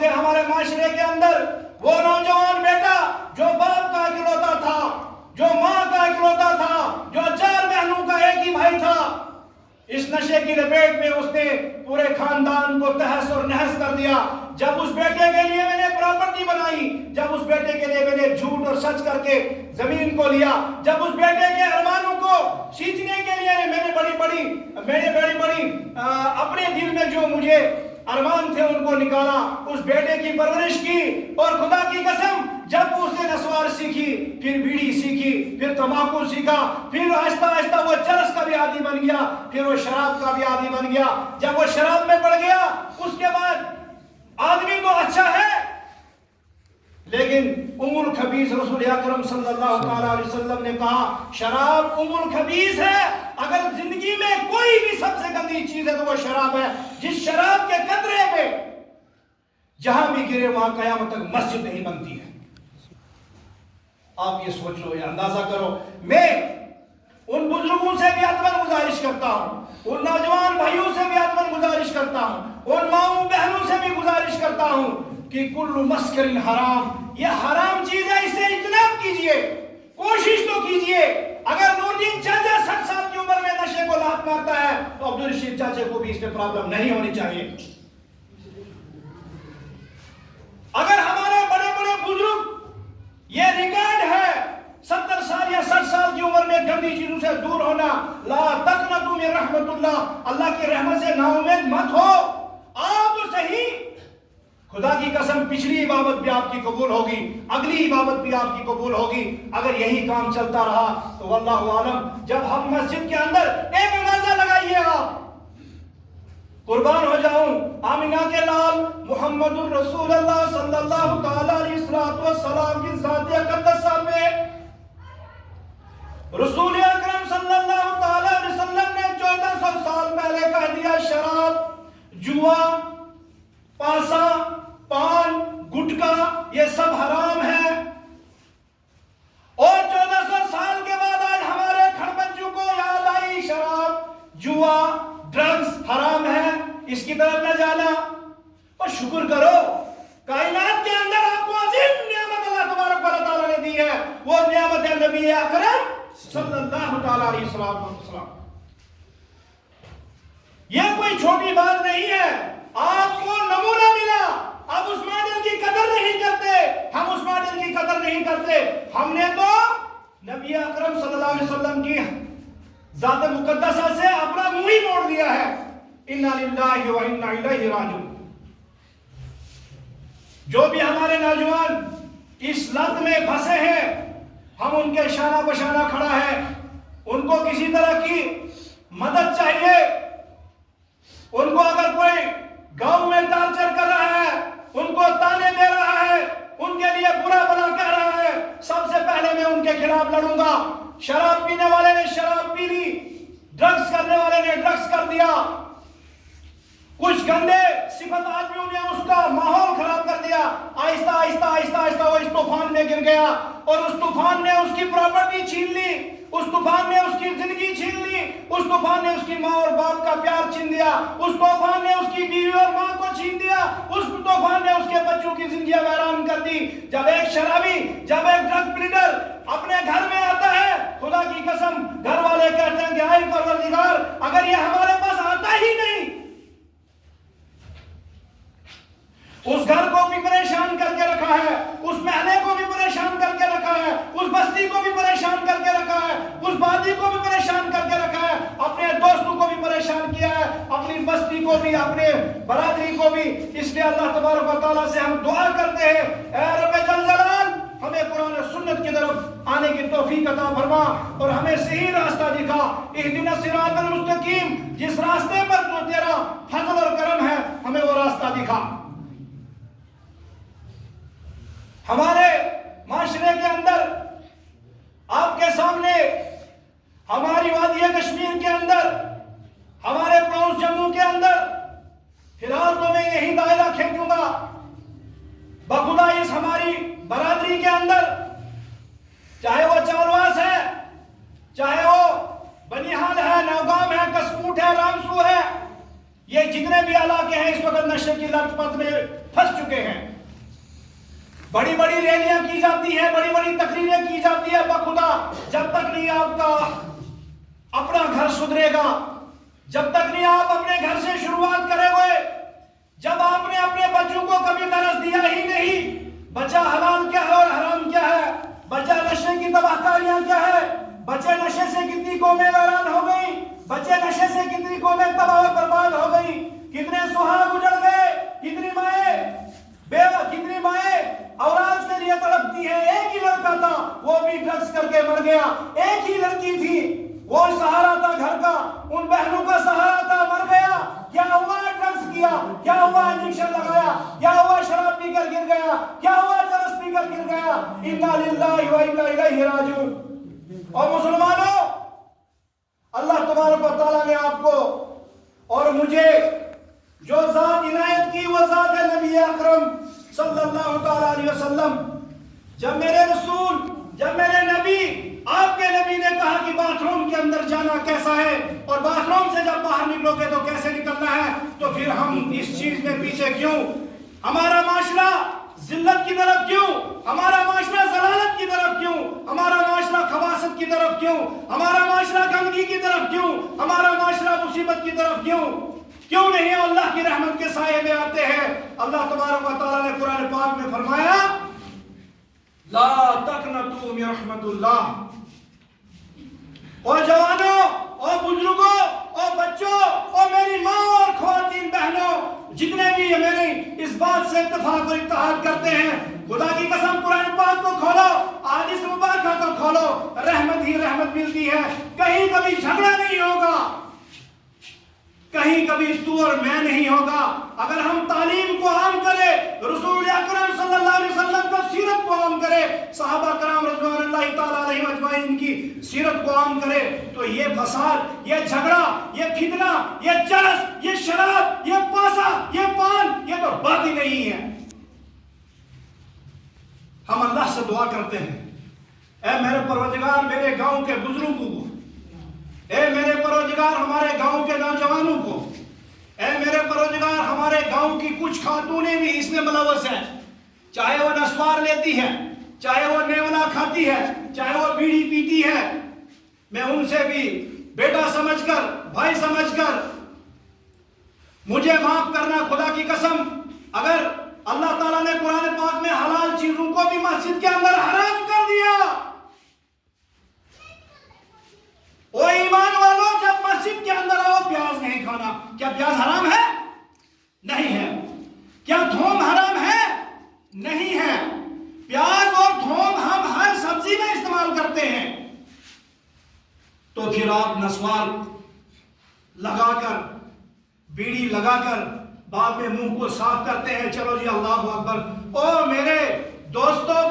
گے ہمارے معاشرے کے اندر وہ نوجوان بیٹا جو باپ کا اکلوتا تھا، جو ماں کا اکلوتا تھا، جو 4 بہنوں کا ایک ہی بھائی تھا، اس نشے کی لپیٹ میں اس نے پورے خاندان کو تہس اور نہس کر دیا۔ جب اس بیٹے کے لیے میں نے پراپرٹی بنائی، جب اس بیٹے کے لیے میں نے جھوٹ اور سچ کر کے زمین کو لیا، جب اس بیٹے کے ارمانوں کو سینچنے کے لیے میں نے بڑی بڑی اپنے دل میں جو مجھے ارمان تھے ان کو نکالا، اس بیٹے کی پرورش کی، اور خدا کی قسم جب اس نے نسوار سیکھی، پھر بیڑی سیکھی، پھر تمباکو سیکھا، پھر آہستہ آہستہ وہ چرس کا بھی عادی بن گیا، پھر وہ شراب کا بھی عادی بن گیا۔ جب وہ شراب میں پڑ گیا، اس کے بعد آدمی تو اچھا ہے لیکن ام الخبیث رسول اکرم صلی اللہ علیہ وسلم نے کہا شراب ام الخبیث ہے۔ اگر زندگی میں کوئی بھی سب سے گندی چیز ہے تو وہ شراب ہے۔ جس شراب کے قطرے پہ جہاں بھی گرے وہاں قیامت تک مسجد نہیں بنتی ہے۔ آپ یہ سوچ لو، یہ اندازہ کرو۔ میں ان بزرگوں سے بھی عدل گزارش کرتا ہوں، ان نوجوان بھائیوں سے بھی عدل گزارش کرتا ہوں، ان ماؤں بہنوں سے بھی گزارش کرتا ہوں کہ کل مسکر حرام، یہ حرام چیز ہے، اس سے اجتناب کیجئے، کوشش تو کیجئے۔ اگر نوردین چاچا 60 سال کی عمر میں نشے کو لات مارتا ہے تو عبدالرشید چاچے کو بھی اس میں پرابلم نہیں ہونی چاہیے۔ اگر ہمارے بڑے بڑے بزرگ یہ ریکارڈ ہے 70 سال یا 60 سال کی عمر میں گندی چیزوں سے دور ہونا، لا تقنطوا من رحمت اللہ کی رحمت سے نا امید مت ہو۔ آپ تو صحیح، خدا کی قسم پچھلی عبادت بھی آپ کی قبول ہوگی، اگلی عبادت بھی آپ کی قبول ہوگی اگر یہی کام چلتا رہا تو واللہ عالم۔ جب ہم مسجد کے اندر ایک اندازہ لگائیے، آپ قربان ہو جاؤں آمینہ کے لال محمد الرسول اللہ صلی اللہ تعالی علیہ وسلم کی ذات اقدسہ پہ رسول اکرم صلی اللہ تعالی علیہ وسلم نے 1400 سال پہلے کہہ دیا شراب، جوا، پاسا، پان، گٹکا یہ سب حرام ہے، اور 1400 سال کے بعد آج ہمارے کھڑ بچوں کو یاد آئی شراب، جوا، ڈرگز حرام ہے، اس کی طرف نہ جانا۔ اور شکر کرو کائنات کے اندر آپ کو عظیم نعمت اللہ تبارک و تعالی نے دی ہے، وہ نعمت ہے نبی اکرم صلی اللہ تعالی علیہ وسلم۔ یہ کوئی چھوٹی بات نہیں ہے، آپ کو نمونہ ملا، آپ اس ماڈل کی قدر نہیں کرتے، ہم اس ماڈل کی قدر نہیں کرتے۔ ہم نے تو نبی اکرم صلی اللہ علیہ وسلم کی ذات مقدسہ سے اپنا منہ ہی موڑ دیا ہے۔ انا للہ و انا الیہ راجعون۔ جو بھی ہمارے نوجوان اس لت میں پھنسے ہیں، ہم ان کے شانہ بشانہ کھڑا ہے، ان کو کسی طرح کی مدد چاہیے۔ ان کو اگر کوئی گاؤں میں ٹارچر کر رہا ہے، ان کو تانے دے رہا ہے، ان کے لیے برا بلا کہہ رہا ہے، سب سے پہلے میں ان کے خلاف لڑوں گا۔ شراب پینے والے نے شراب پی لی، ڈرگز کرنے والے نے ڈرگز کر دیا، کچھ گندے صفت آدمیوں نے اس کا ماحول خراب کر دیا، آہستہ آہستہ آہستہ آہستہ وہ اس طوفان میں گر گیا، اور اس طوفان نے اس کی پراپرٹی چھین لی، اس طوفان نے اس کی زندگی چھین لی، اس طوفان نے اس کی ماں اور باپ کا پیار چھین دیا، اس طوفان نے اس کی بیوی اور ماں کو چھین دیا، اس طوفان نے اس کے بچوں کی زندگیاں ویران کر دی۔ جب ایک شرابی، جب ایک ڈرگ پلیڈر اپنے گھر میں آتا ہے، خدا کی قسم گھر والے کہتے ہیں کہ اے پروردگار اگر یہ ہمارے پاس آتا ہی نہیں، اس گھر کو بھی پریشان کر کے رکھا ہے، اس محلے کو بھی پریشان کر کے رکھا ہے، اس بستی کو بھی پریشان کر کے رکھا ہے، اس وادی کو بھی پریشان کر کے رکھا ہے، اپنے دوستوں کو بھی پریشان کیا ہے، اپنی بستی کو بھی، اپنے برادری کو بھی۔ اس لیے اللہ تبارک و تعالیٰ سے ہم دعا کرتے ہیں اے رب جل جلال ہمیں قرآن و سنت کی طرف آنے کی توفیق عطا فرما اور ہمیں صحیح راستہ دکھا۔ اہدنا الصراط المستقیم، جس راستے پر تو تیرا فضل اور کرم ہے ہمیں وہ راستہ دکھا۔ ہمارے معاشرے کے اندر آپ کے سامنے، ہماری وادی کشمیر کے اندر، ہمارے پڑوس جموں کے اندر فی الحال تو میں یہی دائرہ کھینچوں گا، بخدا اس ہماری برادری کے اندر، چاہے وہ چالواس ہے، چاہے وہ بنیحال ہے، نوگام ہے، کسکوٹ ہے، رامسو ہے، یہ جتنے بھی علاقے ہیں اس وقت نشے کی لت پت میں پھنس چکے ہیں. بڑی بڑی ریلیاں کی جاتی ہیں, بڑی بڑی تقریریں کی جاتی ہے, بخدا جب تک نہیں آپ کا اپنا گھر سدھرے گا, جب تک نہیں آپ اپنے گھر سے شروعات کرے ہوئے, جب آپ نے اپنے بچوں کو کبھی درس دیا ہی نہیں بچہ حلال کیا ہے اور حرام کیا ہے, بچہ نشے کی تباہ کاریاں کیا ہے, بچے نشے سے کتنی قومیں ویران ہو گئی, بچے نشے سے کتنی قومیں تباہ و برباد ہو گئی, کتنے سہاگ اجڑ گئے, کتنی مائیں اولاد کے لیے تڑپتی ہیں. ایک ہی لڑکا تھا وہ بھی ڈرگس کر کے مر گیا, ایک ہی لڑکی تھی وہ سہارا تھا گھر کا, ان بہنوں کا سہارا تھا, مر گیا. کیا ہوا؟ ڈرگس کیا. کیا ہوا؟ انجیکشن لگایا. کیا ہوا؟ شراب پی کر گر گیا. کیا ہوا؟ چرس پی کر گر گیا. انا للہ و انا الیہ راجعون. اور مسلمانوں, اللہ تبارک و تعالیٰ نے آپ کو اور مجھے جو ذات عنایت کی وہ ذات ہے نبی اکرم صلی اللہ تعالیٰ علیہ وسلم. جب میرے رسول, جب میرے نبی, آپ کے نبی نے کہا کہ باتھ روم کے اندر جانا کیسا ہے اور باتھ روم سے جب باہر نکلو گے تو کیسے نکلنا ہے, تو پھر ہم اس چیز میں پیچھے کیوں؟ ہمارا معاشرہ ذلت کی طرف کیوں؟ ہمارا معاشرہ ضلالت کی طرف کیوں؟ ہمارا معاشرہ خباثت کی طرف کیوں؟ ہمارا معاشرہ گندگی کی طرف کیوں؟ ہمارا معاشرہ مصیبت کی طرف کیوں نہیں؟ اللہ کی رحمت کے سائے میں آتے ہیں. اللہ تبارک و تعالیٰ نے قرآن پاک میں فرمایا لا تقنطوا من رحمت اللہ. اور جوانوں اور بزرگوں اور بچوں اور میری ماں اور خواتین بہنوں, جتنے بھی میری اس بات سے اتفاق اور اتحاد کرتے ہیں, خدا کی قسم قرآن پاک کو کھولو, حدیث مبارکہ کو کھولو, رحمت ہی رحمت ملتی ہے. کہیں کبھی جھگڑا نہیں ہوگا, کہیں کبھی تو اور میں نہیں ہوگا. اگر ہم تعلیم کو عام کریں, رسول اکرم صلی اللہ علیہ وسلم کا سیرت کو عام کریں, صحابہ کرام رضوان اللہ تعالیٰ علیہ اجمعین کی سیرت کو عام کریں, تو یہ فساد, یہ جھگڑا, یہ فتنہ, یہ چرس, یہ شراب, یہ پاسا, یہ پان, یہ تو بات ہی نہیں ہے. ہم اللہ سے دعا کرتے ہیں, اے میرے پروردگار میرے گاؤں کے بزرگوں کو, اے میرے پروردگار ہمارے گاؤں کے نوجوانوں کو, اے میرے پروردگار ہمارے گاؤں کی کچھ خاتونیں بھی اس میں ملوث ہیں, چاہے وہ نسوار لیتی ہے, چاہے وہ نیولا کھاتی ہے, چاہے وہ بیڑی پیتی ہے, میں ان سے بھی بیٹا سمجھ کر, بھائی سمجھ کر مجھے معاف کرنا. خدا کی قسم اگر اللہ تعالیٰ نے قرآن پاک میں حلال چیزوں کو بھی مسجد کے اندر حرام کر دیا, او ایمان والو, جب مسجد کے اندر آؤ پیاز نہیں کھانا. کیا پیاز حرام ہے؟ نہیں ہے. کیا تھوم حرام ہے؟ نہیں ہے. پیاز اور تھوم ہم ہر سبزی میں استعمال کرتے ہیں. تو پھر آپ نسوار لگا کر, بیڑی لگا کر بعد میں منہ کو صاف کرتے ہیں, چلو جی اللہ اکبر. او میرے دوستوں